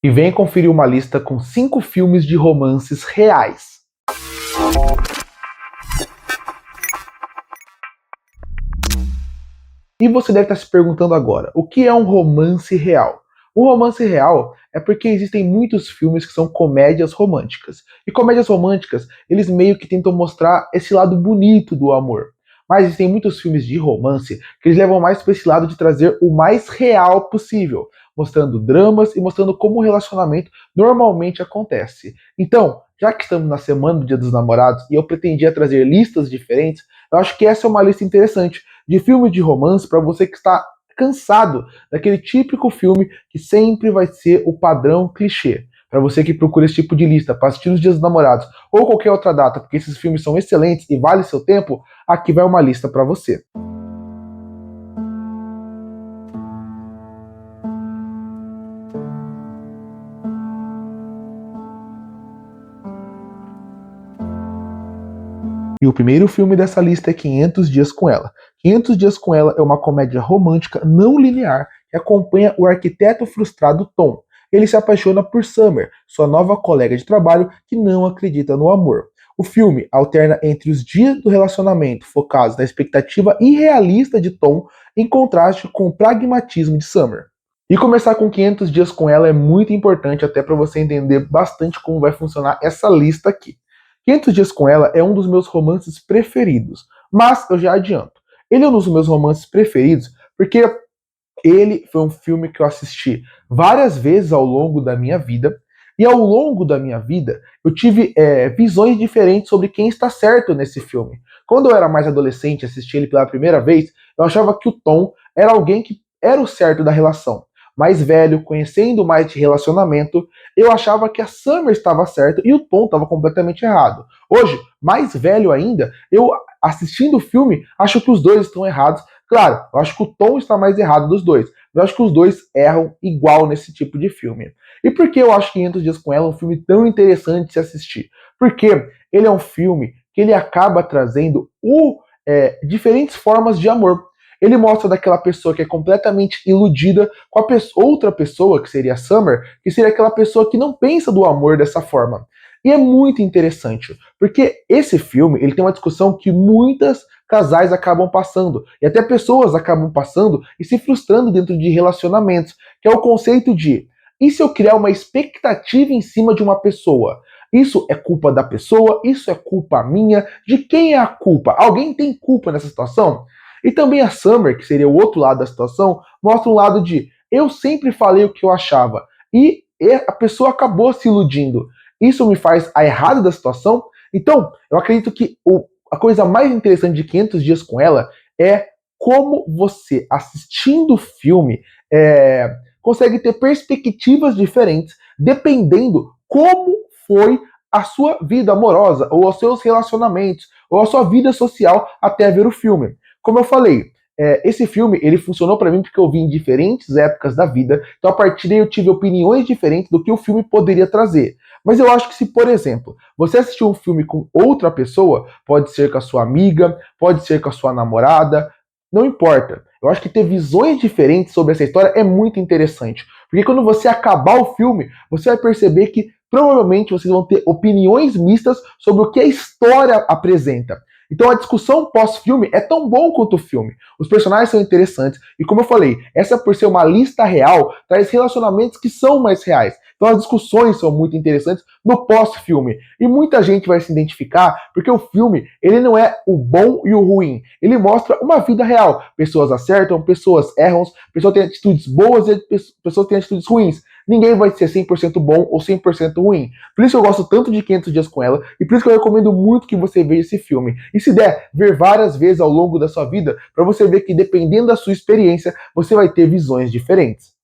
E vem conferir uma lista com 5 filmes de romances reais. E você deve estar se perguntando agora, o que é um romance real? Um romance real é porque existem muitos filmes que são comédias românticas. E comédias românticas, eles meio que tentam mostrar esse lado bonito do amor. Mas existem muitos filmes de romance que eles levam mais para esse lado de trazer o mais real possível, mostrando dramas e mostrando como o relacionamento normalmente acontece. Então, já que estamos na semana do Dia dos Namorados e eu pretendia trazer listas diferentes, eu acho que essa é uma lista interessante de filme de romance para você que está cansado daquele típico filme que sempre vai ser o padrão clichê. Para você que procura esse tipo de lista para assistir nos Dias dos Namorados ou qualquer outra data, porque esses filmes são excelentes e valem seu tempo, aqui vai uma lista para você. E o primeiro filme dessa lista é 500 Dias com Ela. 500 Dias com Ela é uma comédia romântica não linear que acompanha o arquiteto frustrado Tom. Ele se apaixona por Summer, sua nova colega de trabalho que não acredita no amor. O filme alterna entre os dias do relacionamento focados na expectativa irrealista de Tom, em contraste com o pragmatismo de Summer. E começar com 500 Dias com Ela é muito importante até para você entender bastante como vai funcionar essa lista aqui. 500 Dias com Ela é um dos meus romances preferidos, mas eu já adianto, ele é um dos meus romances preferidos porque ele foi um filme que eu assisti várias vezes ao longo da minha vida, e ao longo da minha vida eu tive visões diferentes sobre quem está certo nesse filme. Quando eu era mais adolescente e assisti ele pela primeira vez, eu achava que o Tom era alguém que era o certo da relação. Mais velho, conhecendo mais de relacionamento, eu achava que a Summer estava certa e o Tom estava completamente errado. Hoje, mais velho ainda, eu assistindo o filme, acho que os dois estão errados. Claro, eu acho que o Tom está mais errado dos dois. Eu acho que os dois erram igual nesse tipo de filme. E por que eu acho que 500 Dias com Ela é um filme tão interessante de se assistir? Porque ele é um filme que ele acaba trazendo diferentes formas de amor. Ele mostra daquela pessoa que é completamente iludida com a outra pessoa, que seria a Summer, que seria aquela pessoa que não pensa do amor dessa forma. E é muito interessante, porque esse filme ele tem uma discussão que muitas casais acabam passando, e até pessoas acabam passando e se frustrando dentro de relacionamentos, que é o conceito de: e se eu criar uma expectativa em cima de uma pessoa? Isso é culpa da pessoa? Isso é culpa minha? De quem é a culpa? Alguém tem culpa nessa situação? E também a Summer, que seria o outro lado da situação, mostra um lado de: eu sempre falei o que eu achava, e a pessoa acabou se iludindo. Isso me faz a errada da situação? Então, eu acredito que a coisa mais interessante de 500 Dias com Ela é como você, assistindo o filme, consegue ter perspectivas diferentes dependendo como foi a sua vida amorosa, ou os seus relacionamentos, ou a sua vida social até ver o filme. Como eu falei, esse filme ele funcionou para mim porque eu vi em diferentes épocas da vida, então a partir daí eu tive opiniões diferentes do que o filme poderia trazer. Mas eu acho que se, por exemplo, você assistiu um filme com outra pessoa, pode ser com a sua amiga, pode ser com a sua namorada, não importa. Eu acho que ter visões diferentes sobre essa história é muito interessante. Porque quando você acabar o filme, você vai perceber que provavelmente vocês vão ter opiniões mistas sobre o que a história apresenta. Então a discussão pós-filme é tão bom quanto o filme. Os personagens são interessantes e, como eu falei, essa por ser uma lista real traz relacionamentos que são mais reais. Então as discussões são muito interessantes no pós-filme. E muita gente vai se identificar porque o filme ele não é o bom e o ruim. Ele mostra uma vida real. Pessoas acertam, pessoas erram, pessoas têm atitudes boas e pessoas têm atitudes ruins. Ninguém vai ser 100% bom ou 100% ruim. Por isso eu gosto tanto de 500 Dias com Ela e por isso que eu recomendo muito que você veja esse filme. E se der, ver várias vezes ao longo da sua vida para você ver que dependendo da sua experiência, você vai ter visões diferentes.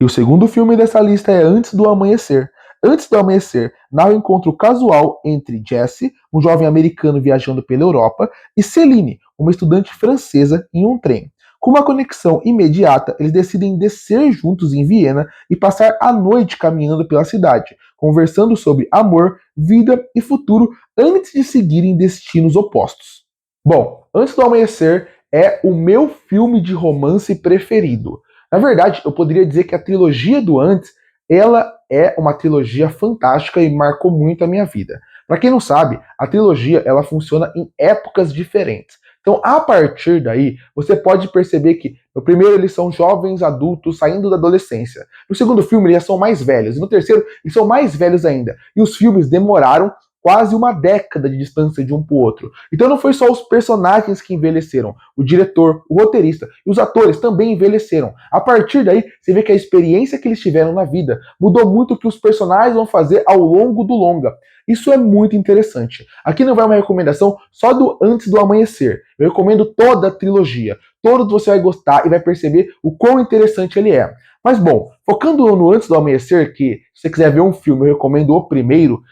E o segundo filme dessa lista é Antes do Amanhecer. Antes do Amanhecer, narra o encontro casual entre Jesse, um jovem americano viajando pela Europa, e Celine, uma estudante francesa, em um trem. Com uma conexão imediata, eles decidem descer juntos em Viena e passar a noite caminhando pela cidade, conversando sobre amor, vida e futuro antes de seguirem destinos opostos. Bom, Antes do Amanhecer é o meu filme de romance preferido. Na verdade, eu poderia dizer que a trilogia do Antes, ela é uma trilogia fantástica e marcou muito a minha vida. Para quem não sabe, a trilogia ela funciona em épocas diferentes. Então, a partir daí, você pode perceber que no primeiro eles são jovens adultos saindo da adolescência. No segundo filme eles já são mais velhos. E no terceiro eles são mais velhos ainda. E os filmes demoraram quase uma década de distância de um para o outro. Então não foi só os personagens que envelheceram, o diretor, o roteirista e os atores também envelheceram. A partir daí, você vê que a experiência que eles tiveram na vida mudou muito o que os personagens vão fazer ao longo do longa. Isso é muito interessante. Aqui não vai uma recomendação só do Antes do Amanhecer. Eu recomendo toda a trilogia. Todos você vai gostar e vai perceber o quão interessante ele é. Mas bom, focando no Antes do Amanhecer, que se você quiser ver um filme, eu recomendo o primeiro,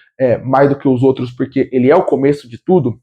mais do que os outros, porque ele é o começo de tudo.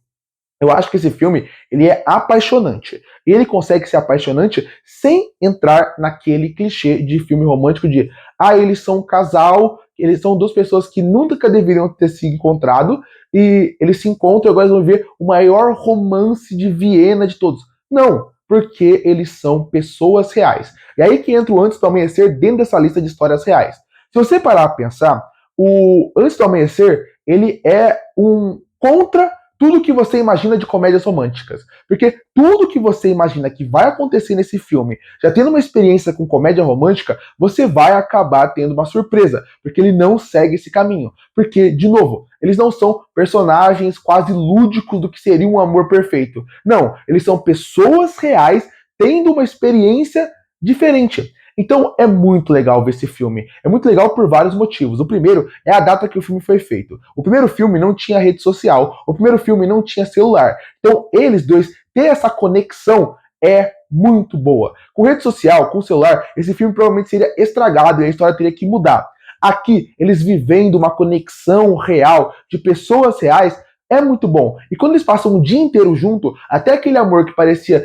Eu acho que esse filme ele é apaixonante. E ele consegue ser apaixonante sem entrar naquele clichê de filme romântico de eles são um casal, eles são duas pessoas que nunca deveriam ter se encontrado e eles se encontram e agora eles vão ver o maior romance de Viena de todos. Não, porque eles são pessoas reais. E aí que entra o Antes do Amanhecer dentro dessa lista de histórias reais. Se você parar para pensar, o Antes do Amanhecer ele é um contra tudo que você imagina de comédias românticas. Porque tudo que você imagina que vai acontecer nesse filme, já tendo uma experiência com comédia romântica, você vai acabar tendo uma surpresa. Porque ele não segue esse caminho. Porque, de novo, eles não são personagens quase lúdicos do que seria um amor perfeito. Não, eles são pessoas reais tendo uma experiência diferente. Então é muito legal ver esse filme. É muito legal por vários motivos. O primeiro é a data que o filme foi feito. O primeiro filme não tinha rede social. O primeiro filme não tinha celular. Então eles dois ter essa conexão é muito boa. Com rede social, com celular, esse filme provavelmente seria estragado e a história teria que mudar. Aqui, eles vivendo uma conexão real de pessoas reais é muito bom. E quando eles passam o dia inteiro junto, até aquele amor que parecia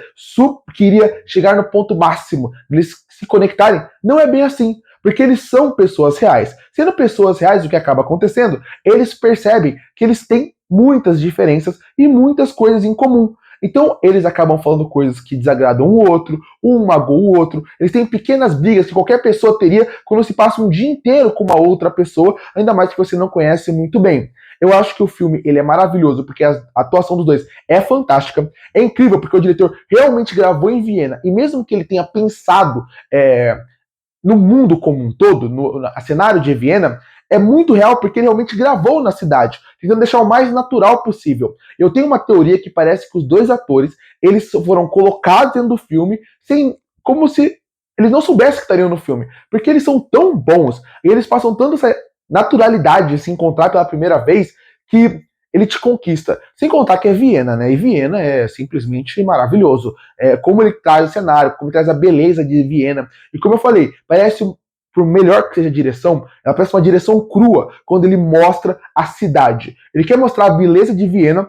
que iria chegar no ponto máximo, eles se conectarem, não é bem assim. Porque eles são pessoas reais. Sendo pessoas reais, o que acaba acontecendo, eles percebem que eles têm muitas diferenças e muitas coisas em comum. Então, eles acabam falando coisas que desagradam o outro, um magoa o outro. Eles têm pequenas brigas que qualquer pessoa teria quando se passa um dia inteiro com uma outra pessoa, ainda mais que você não conhece muito bem. Eu acho que o filme ele é maravilhoso porque a atuação dos dois é fantástica. É incrível porque o diretor realmente gravou em Viena e mesmo que ele tenha pensado no mundo como um todo, no cenário de Viena, é muito real porque ele realmente gravou na cidade, tentando deixar o mais natural possível. Eu tenho uma teoria que parece que os dois atores eles foram colocados dentro do filme sem, como se eles não soubessem que estariam no filme, porque eles são tão bons e eles passam tanta essa naturalidade de se encontrar pela primeira vez que ele te conquista. Sem contar que é Viena, né? E Viena é simplesmente maravilhoso. Como ele traz o cenário, como ele traz a beleza de Viena. E como eu falei, parece, por melhor que seja a direção, ela parece uma direção crua quando ele mostra a cidade. Ele quer mostrar a beleza de Viena,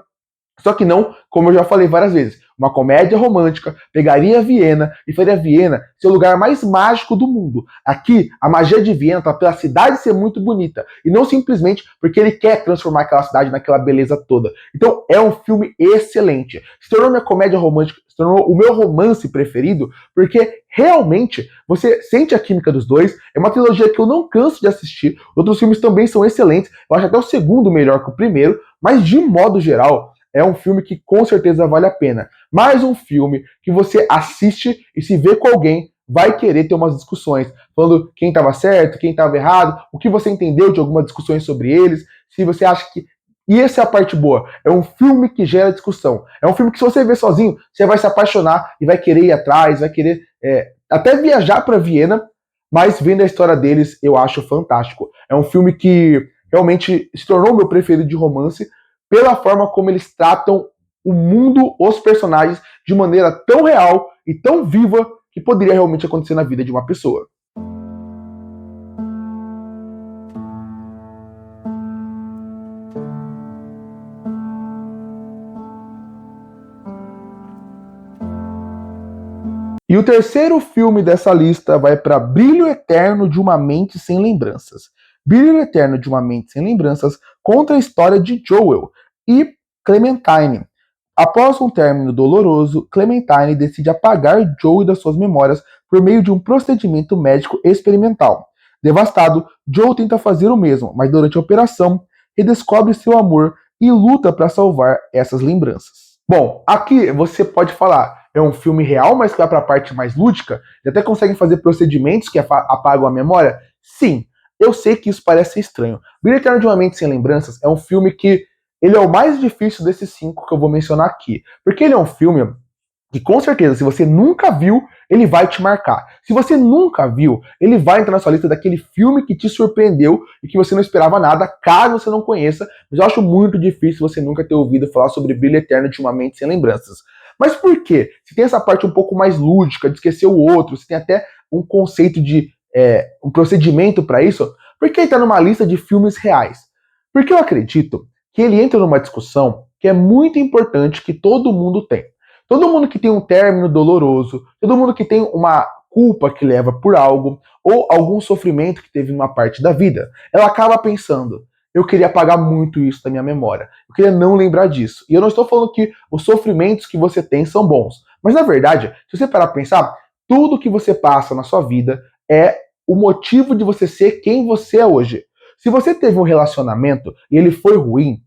só que não, como eu já falei várias vezes, uma comédia romântica pegaria Viena e faria Viena ser o lugar mais mágico do mundo. Aqui, a magia de Viena está pela cidade ser muito bonita e não simplesmente porque ele quer transformar aquela cidade naquela beleza toda. Então, é um filme excelente. Se tornou minha comédia romântica, se tornou o meu romance preferido, porque realmente você sente a química dos dois. É uma trilogia que eu não canso de assistir. Outros filmes também são excelentes. Eu acho até o segundo melhor que o primeiro, mas de modo geral, é um filme que com certeza vale a pena. Mais um filme que você assiste e se vê com alguém, vai querer ter umas discussões, falando quem estava certo, quem estava errado, o que você entendeu de algumas discussões sobre eles, se você acha que. E essa é a parte boa. É um filme que gera discussão. É um filme que, se você ver sozinho, você vai se apaixonar e vai querer ir atrás, vai querer até viajar para Viena, mas vendo a história deles, eu acho fantástico. É um filme que realmente se tornou meu preferido de romance, pela forma como eles tratam o mundo, os personagens, de maneira tão real e tão viva que poderia realmente acontecer na vida de uma pessoa. E o terceiro filme dessa lista vai para Brilho Eterno de uma Mente Sem Lembranças. Brilho Eterno de uma Mente Sem Lembranças conta a história de Joel e Clementine. Após um término doloroso, Clementine decide apagar Joel das suas memórias por meio de um procedimento médico experimental. Devastado, Joel tenta fazer o mesmo, mas durante a operação, redescobre seu amor e luta para salvar essas lembranças. Bom, aqui você pode falar, é um filme real, mas que vai para a parte mais lúdica, e até conseguem fazer procedimentos que apagam a memória? Sim, eu sei que isso parece estranho. Brilho Eterno de uma Mente Sem Lembranças é um filme que ele é o mais difícil desses 5 que eu vou mencionar aqui, porque ele é um filme que com certeza, se você nunca viu, ele vai te marcar. Se você nunca viu, ele vai entrar na sua lista daquele filme que te surpreendeu e que você não esperava nada, caso você não conheça. Mas eu acho muito difícil você nunca ter ouvido falar sobre Brilho Eterno de uma Mente Sem Lembranças. Mas por quê? Se tem essa parte um pouco mais lúdica, de esquecer o outro, se tem até um conceito de um procedimento para isso, por que ele está numa lista de filmes reais? Porque eu acredito que ele entra numa discussão que é muito importante que todo mundo tem. Todo mundo que tem um término doloroso, todo mundo que tem uma culpa que leva por algo, ou algum sofrimento que teve numa parte da vida, ela acaba pensando, eu queria apagar muito isso da minha memória, eu queria não lembrar disso. E eu não estou falando que os sofrimentos que você tem são bons, mas na verdade, se você parar pra pensar, tudo que você passa na sua vida é o motivo de você ser quem você é hoje. Se você teve um relacionamento e ele foi ruim,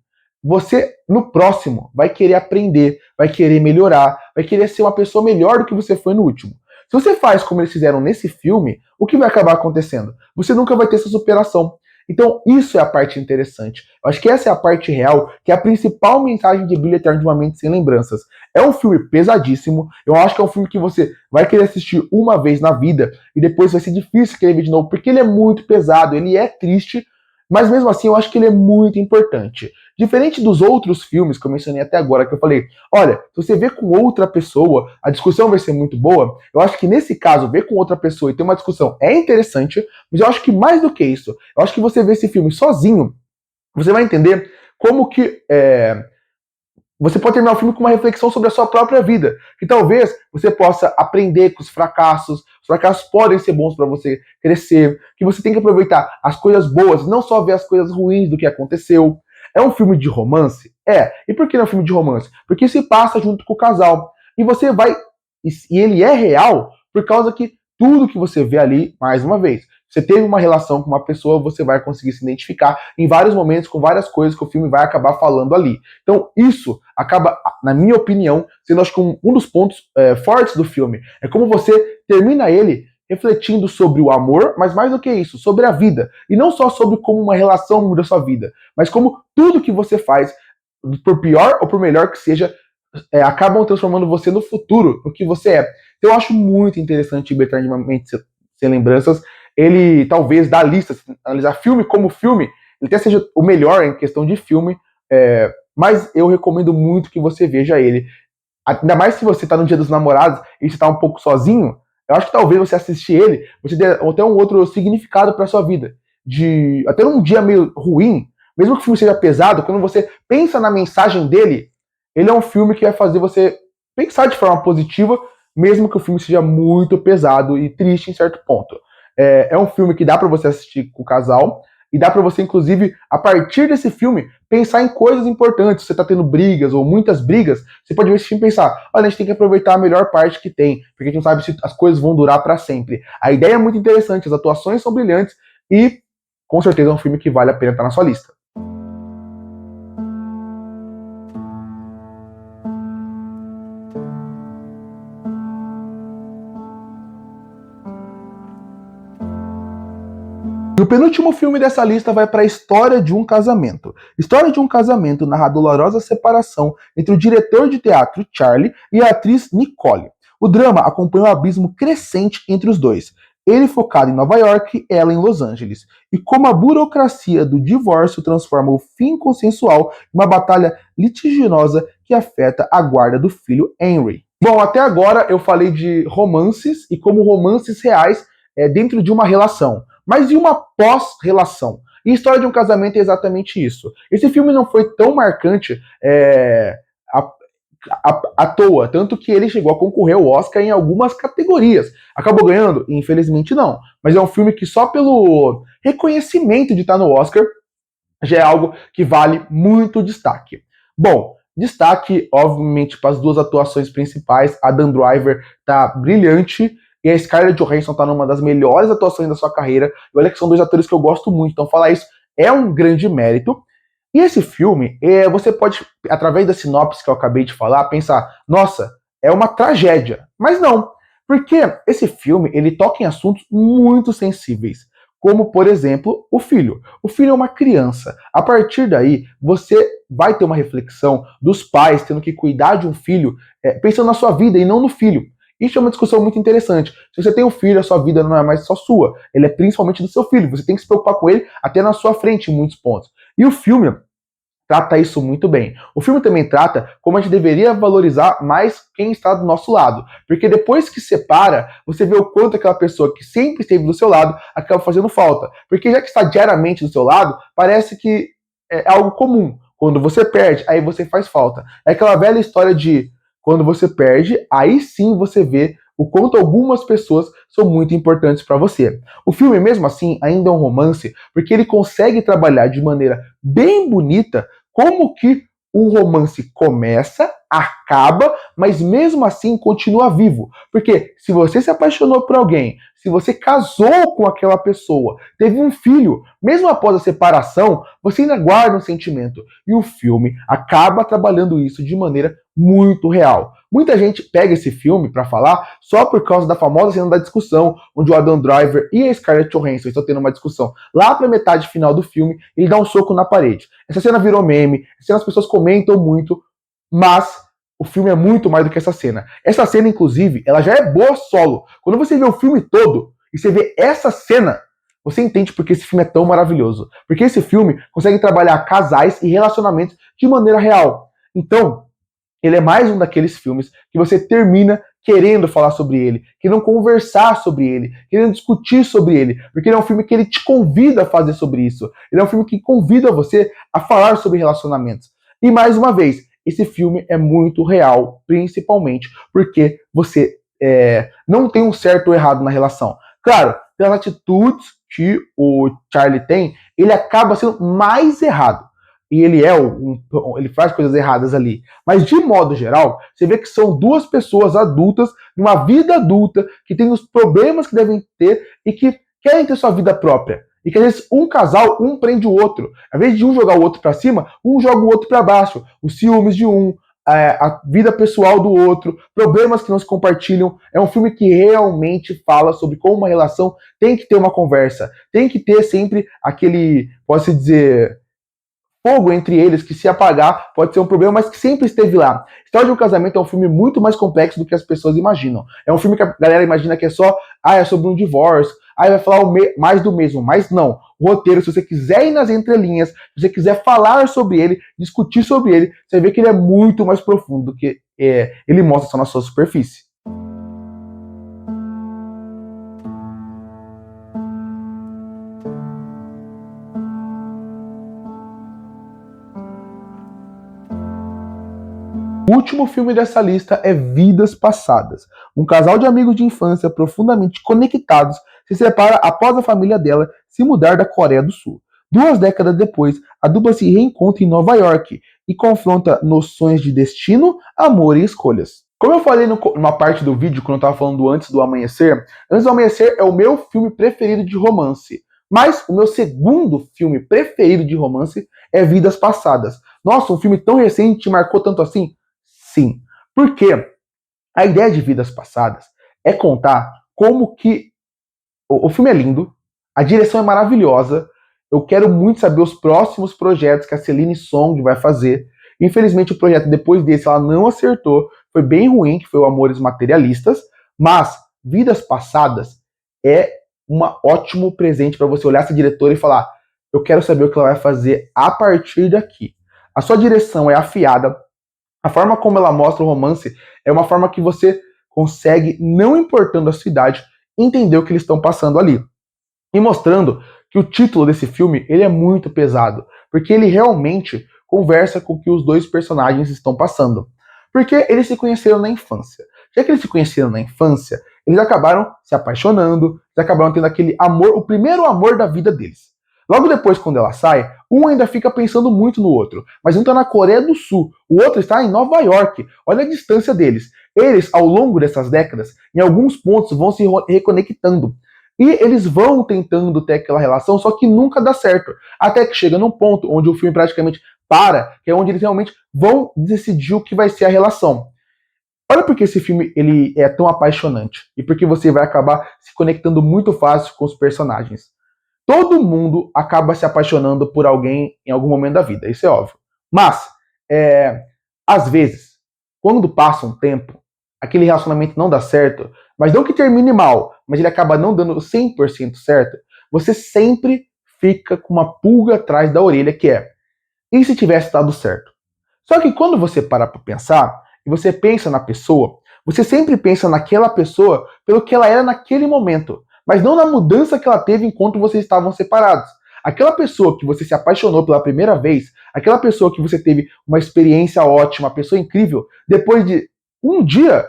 você, no próximo, vai querer aprender, vai querer melhorar, vai querer ser uma pessoa melhor do que você foi no último. Se você faz como eles fizeram nesse filme, o que vai acabar acontecendo? Você nunca vai ter essa superação. Então, isso é a parte interessante. Eu acho que essa é a parte real, que é a principal mensagem de Brilho Eterno de uma Mente Sem Lembranças. É um filme pesadíssimo, eu acho que é um filme que você vai querer assistir uma vez na vida, e depois vai ser difícil querer ver de novo, porque ele é muito pesado, ele é triste, mas mesmo assim eu acho que ele é muito importante. Diferente dos outros filmes que eu mencionei até agora, que eu falei, olha, se você vê com outra pessoa, a discussão vai ser muito boa. Eu acho que nesse caso, ver com outra pessoa e ter uma discussão é interessante, mas eu acho que mais do que isso, eu acho que você vê esse filme sozinho, você vai entender como que você pode terminar o filme com uma reflexão sobre a sua própria vida, que talvez você possa aprender com os fracassos. Os fracassos podem ser bons para você crescer, que você tem que aproveitar as coisas boas, não só ver as coisas ruins do que aconteceu. É um filme de romance? É. E por que não é um filme de romance? Porque se passa junto com o casal. E você vai. E ele é real por causa que tudo que você vê ali, mais uma vez, você teve uma relação com uma pessoa, você vai conseguir se identificar em vários momentos com várias coisas que o filme vai acabar falando ali. Então, isso acaba, na minha opinião, sendo acho que um dos pontos fortes do filme. É como você termina ele refletindo sobre o amor, mas mais do que isso, sobre a vida. E não só sobre como uma relação muda a sua vida, mas como tudo que você faz, por pior ou por melhor que seja, acabam transformando você no futuro, no que você é. Então eu acho muito interessante Bertrand de uma Mente Sem Lembranças. Ele, talvez, da lista, se analisar filme como filme, ele até seja o melhor em questão de filme, mas eu recomendo muito que você veja ele. Ainda mais se você está no Dia dos Namorados e você está um pouco sozinho, eu acho que talvez você assistir ele, você dê até um outro significado para sua vida. Até num dia meio ruim, mesmo que o filme seja pesado, quando você pensa na mensagem dele, ele é um filme que vai fazer você pensar de forma positiva, mesmo que o filme seja muito pesado e triste em certo ponto. É um filme que dá para você assistir com o casal, e dá para você, inclusive, a partir desse filme, pensar em coisas importantes. Se você tá tendo brigas ou muitas brigas, você pode ver esse filme e pensar, olha, a gente tem que aproveitar a melhor parte que tem, porque a gente não sabe se as coisas vão durar para sempre. A ideia é muito interessante, as atuações são brilhantes e, com certeza, é um filme que vale a pena estar na sua lista. E o penúltimo filme dessa lista vai para a História de um Casamento. História de um Casamento narra a dolorosa separação entre o diretor de teatro Charlie e a atriz Nicole. O drama acompanha um abismo crescente entre os dois. Ele focado em Nova York, ela em Los Angeles. E como a burocracia do divórcio transforma o fim consensual em uma batalha litigiosa que afeta a guarda do filho Henry. Bom, até agora eu falei de romances e como romances reais dentro de uma relação. Mas e uma pós-relação? E História de um Casamento é exatamente isso. Esse filme não foi tão marcante à toa, tanto que ele chegou a concorrer ao Oscar em algumas categorias. Acabou ganhando? Infelizmente não. Mas é um filme que só pelo reconhecimento de estar no Oscar já é algo que vale muito destaque. Bom, destaque, obviamente, para as duas atuações principais. A Dan Driver tá brilhante e a Scarlett Johansson tá numa das melhores atuações da sua carreira. E olha que são dois atores que eu gosto muito, então falar isso é um grande mérito. E esse filme, você pode, através da sinopse que eu acabei de falar, pensar, nossa, é uma tragédia. Mas não, porque esse filme, ele toca em assuntos muito sensíveis, como, por exemplo, o filho. O filho é uma criança. A partir daí, você vai ter uma reflexão dos pais tendo que cuidar de um filho, pensando na sua vida e não no filho. Isso é uma discussão muito interessante. Se você tem um filho, a sua vida não é mais só sua. Ele é principalmente do seu filho. Você tem que se preocupar com ele até na sua frente em muitos pontos. E o filme trata isso muito bem. O filme também trata como a gente deveria valorizar mais quem está do nosso lado. Porque depois que separa, você vê o quanto aquela pessoa que sempre esteve do seu lado acaba fazendo falta. Porque já que está diariamente do seu lado, parece que é algo comum. Quando você perde, aí você faz falta. É aquela velha história de quando você perde, aí sim você vê o quanto algumas pessoas são muito importantes para você. O filme, mesmo assim, ainda é um romance, porque ele consegue trabalhar de maneira bem bonita como que o romance começa, acaba, mas mesmo assim continua vivo. Porque se você se apaixonou por alguém, se você casou com aquela pessoa, teve um filho, mesmo após a separação, você ainda guarda um sentimento. E o filme acaba trabalhando isso de maneira muito real. Muita gente pega esse filme para falar só por causa da famosa cena da discussão, onde o Adam Driver e a Scarlett Johansson estão tendo uma discussão. Lá pra metade final do filme, ele dá um soco na parede. Essa cena virou meme, essa cena as pessoas comentam muito, mas o filme é muito mais do que essa cena. Essa cena, inclusive, ela já é boa solo. Quando você vê o filme todo e você vê essa cena, você entende porque esse filme é tão maravilhoso. Porque esse filme consegue trabalhar casais e relacionamentos de maneira real. Então, ele é mais um daqueles filmes que você termina querendo falar sobre ele, querendo conversar sobre ele, querendo discutir sobre ele, porque ele é um filme que ele te convida a fazer sobre isso. Ele é um filme que convida você a falar sobre relacionamentos. E mais uma vez, esse filme é muito real, principalmente porque você não tem um certo ou errado na relação. Claro, pelas atitudes que o Charlie tem, ele acaba sendo mais errado. E ele ele faz coisas erradas ali. Mas de modo geral, você vê que são duas pessoas adultas, numa vida adulta, que têm os problemas que devem ter e que querem ter sua vida própria. E que às vezes um casal, um prende o outro. Ao invés de um jogar o outro para cima, um joga o outro para baixo. Os ciúmes de um, a vida pessoal do outro, problemas que não se compartilham. É um filme que realmente fala sobre como uma relação tem que ter uma conversa. Tem que ter sempre aquele, pode-se dizer, fogo entre eles, que se apagar pode ser um problema, mas que sempre esteve lá. História de um Casamento é um filme muito mais complexo do que as pessoas imaginam. É um filme que a galera imagina que é só, é sobre um divórcio, vai falar mais do mesmo, mas não. O roteiro, se você quiser ir nas entrelinhas, se você quiser falar sobre ele, discutir sobre ele, você vê que ele é muito mais profundo do que ele mostra só na sua superfície. O último filme dessa lista é Vidas Passadas. Um casal de amigos de infância profundamente conectados se separa após a família dela se mudar da Coreia do Sul. 2 décadas depois, a dupla se reencontra em Nova York e confronta noções de destino, amor e escolhas. Como eu falei numa parte do vídeo, quando eu estava falando Antes do Amanhecer é o meu filme preferido de romance. Mas o meu segundo filme preferido de romance é Vidas Passadas. Nossa, um filme tão recente te marcou tanto assim? Sim. Porque a ideia de Vidas Passadas é contar como que o filme é lindo, a direção é maravilhosa. Eu quero muito saber os próximos projetos que a Celine Song vai fazer. Infelizmente, o projeto depois desse ela não acertou, foi bem ruim, que foi o Amores Materialistas. Mas Vidas Passadas é um ótimo presente para você olhar essa diretora e falar: eu quero saber o que ela vai fazer a partir daqui. A sua direção é afiada. A forma como ela mostra o romance é uma forma que você consegue, não importando a sua idade, entender o que eles estão passando ali. E mostrando que o título desse filme ele é muito pesado, porque ele realmente conversa com o que os dois personagens estão passando. Porque eles se conheceram na infância. Já que eles se conheceram na infância, eles acabaram se apaixonando, eles acabaram tendo aquele amor, o primeiro amor da vida deles. Logo depois, quando ela sai, um ainda fica pensando muito no outro, mas um está na Coreia do Sul, o outro está em Nova York. Olha a distância deles. Eles, ao longo dessas décadas, em alguns pontos vão se reconectando. E eles vão tentando ter aquela relação, só que nunca dá certo. Até que chega num ponto onde o filme praticamente para, que é onde eles realmente vão decidir o que vai ser a relação. Olha porque esse filme ele é tão apaixonante e porque você vai acabar se conectando muito fácil com os personagens. Todo mundo acaba se apaixonando por alguém em algum momento da vida, isso é óbvio. Mas, às vezes, quando passa um tempo, aquele relacionamento não dá certo, mas não que termine mal, mas ele acaba não dando 100% certo, você sempre fica com uma pulga atrás da orelha que é, e se tivesse dado certo? Só que quando você para pra pensar, e você pensa na pessoa, você sempre pensa naquela pessoa pelo que ela era naquele momento, mas não na mudança que ela teve enquanto vocês estavam separados. Aquela pessoa que você se apaixonou pela primeira vez, aquela pessoa que você teve uma experiência ótima, uma pessoa incrível, depois de um dia,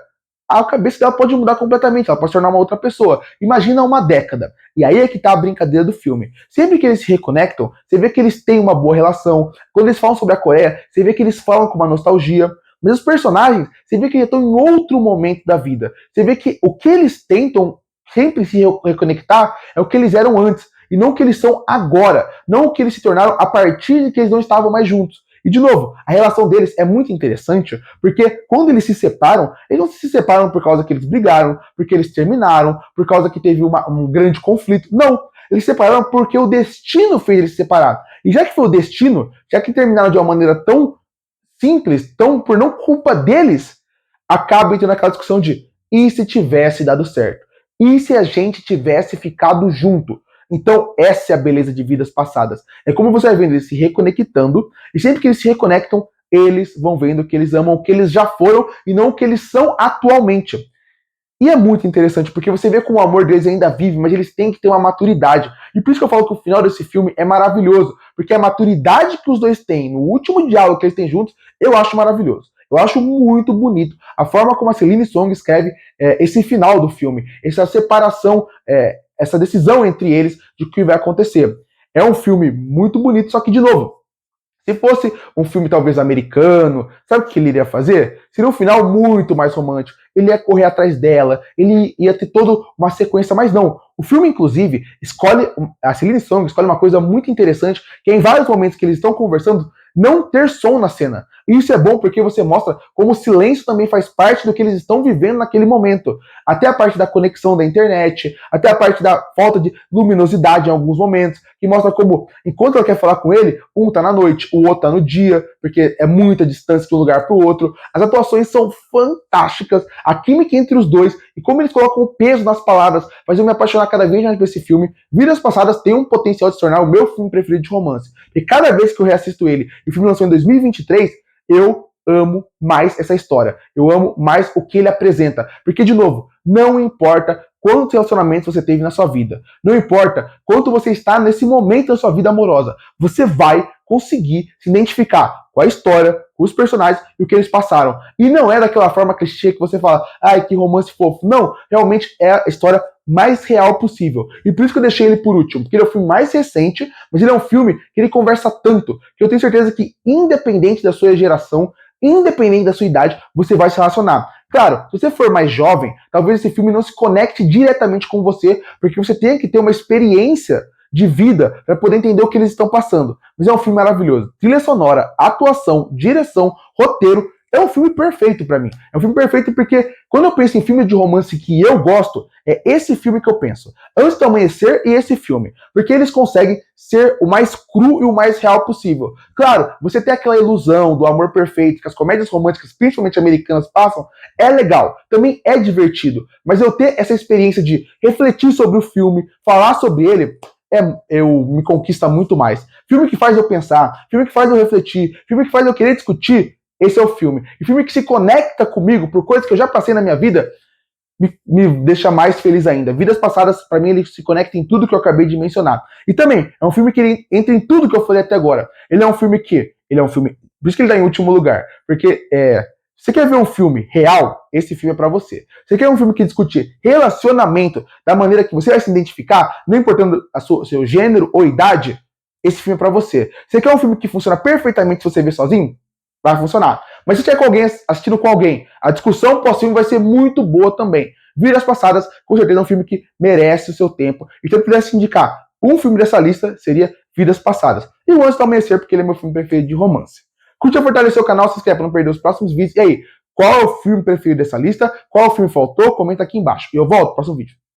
a cabeça dela pode mudar completamente, ela pode se tornar uma outra pessoa. Imagina uma década. E aí é que tá a brincadeira do filme. Sempre que eles se reconectam, você vê que eles têm uma boa relação. Quando eles falam sobre a Coreia, você vê que eles falam com uma nostalgia. Mas os personagens, você vê que eles estão em outro momento da vida. Você vê que o que eles tentam sempre se reconectar é o que eles eram antes. E não o que eles são agora. Não o que eles se tornaram a partir de que eles não estavam mais juntos. E, de novo, a relação deles é muito interessante, porque quando eles se separam, eles não se separam por causa que eles brigaram, porque eles terminaram, por causa que teve um grande conflito. Não. Eles se separaram porque o destino fez eles se separar. E já que foi o destino, já que terminaram de uma maneira tão simples, tão por não culpa deles, acaba entrando naquela discussão de e se tivesse dado certo? E se a gente tivesse ficado junto? Então, essa é a beleza de vidas passadas. É como você vai vendo eles se reconectando, e sempre que eles se reconectam, eles vão vendo que eles amam o que eles já foram e não o que eles são atualmente. E é muito interessante, porque você vê como o amor deles ainda vive, mas eles têm que ter uma maturidade. E por isso que eu falo que o final desse filme é maravilhoso, porque a maturidade que os dois têm no último diálogo que eles têm juntos, eu acho maravilhoso. Eu acho muito bonito a forma como a Celine Song escreve esse final do filme, essa separação, essa decisão entre eles de o que vai acontecer. É um filme muito bonito, só que, de novo, se fosse um filme talvez americano, sabe o que ele iria fazer? Seria um final muito mais romântico. Ele ia correr atrás dela, ele ia ter toda uma sequência, mas não. O filme, inclusive, a Celine Song escolhe uma coisa muito interessante, que é em vários momentos que eles estão conversando, não ter som na cena. E isso é bom porque você mostra como o silêncio também faz parte do que eles estão vivendo naquele momento. Até a parte da conexão da internet, até a parte da falta de luminosidade em alguns momentos, que mostra como, enquanto ela quer falar com ele, um tá na noite, o outro tá no dia, porque é muita distância de um lugar pro outro. As atuações são fantásticas, a química entre os dois, e como eles colocam o peso nas palavras, faz eu me apaixonar cada vez mais por esse filme. Vidas Passadas tem um potencial de se tornar o meu filme preferido de romance. E cada vez que eu reassisto ele, e o filme lançou em 2023, eu amo mais essa história. Eu amo mais o que ele apresenta. Porque, de novo, não importa quantos relacionamentos você teve na sua vida. Não importa quanto você está nesse momento da sua vida amorosa. Você vai conseguir se identificar com a história, com os personagens e o que eles passaram. E não é daquela forma clichê que você fala, ai, que romance fofo. Não, realmente é a história mais real possível. E por isso que eu deixei ele por último, porque ele é o filme mais recente, mas ele é um filme que ele conversa tanto, que eu tenho certeza que, independente da sua geração, independente da sua idade, você vai se relacionar. Claro, se você for mais jovem, talvez esse filme não se conecte diretamente com você, porque você tem que ter uma experiência de vida para poder entender o que eles estão passando. Mas é um filme maravilhoso. Trilha sonora, atuação, direção, roteiro, é um filme perfeito para mim. É um filme perfeito porque quando eu penso em filme de romance que eu gosto, é esse filme que eu penso. Antes do Amanhecer e esse filme. Porque eles conseguem ser o mais cru e o mais real possível. Claro, você tem aquela ilusão do amor perfeito que as comédias românticas, principalmente americanas, passam. É legal, também é divertido. Mas eu ter essa experiência de refletir sobre o filme, falar sobre ele, me conquista muito mais. Filme que faz eu pensar, filme que faz eu refletir, filme que faz eu querer discutir, esse é o filme. E filme que se conecta comigo por coisas que eu já passei na minha vida, me deixa mais feliz ainda. Vidas Passadas, pra mim, ele se conecta em tudo que eu acabei de mencionar. E também, é um filme que ele entra em tudo que eu falei até agora. Ele é um filme, por isso que ele tá em último lugar. Porque, Você quer ver um filme real? Esse filme é pra você. Você quer um filme que discute relacionamento da maneira que você vai se identificar, não importando seu gênero ou idade? Esse filme é pra você. Você quer um filme que funciona perfeitamente se você ver sozinho? Vai funcionar. Mas se tiver com alguém, assistindo com alguém, a discussão pós-filme vai ser muito boa também. Vidas Passadas, com certeza, é um filme que merece o seu tempo. E se eu pudesse indicar um filme dessa lista, seria Vidas Passadas. E o Antes do Amanhecer, porque ele é meu filme preferido de romance. Curte e fortalecer o canal, se inscreve para não perder os próximos vídeos. E aí, qual é o filme preferido dessa lista? Qual filme faltou? Comenta aqui embaixo. E eu volto no próximo vídeo.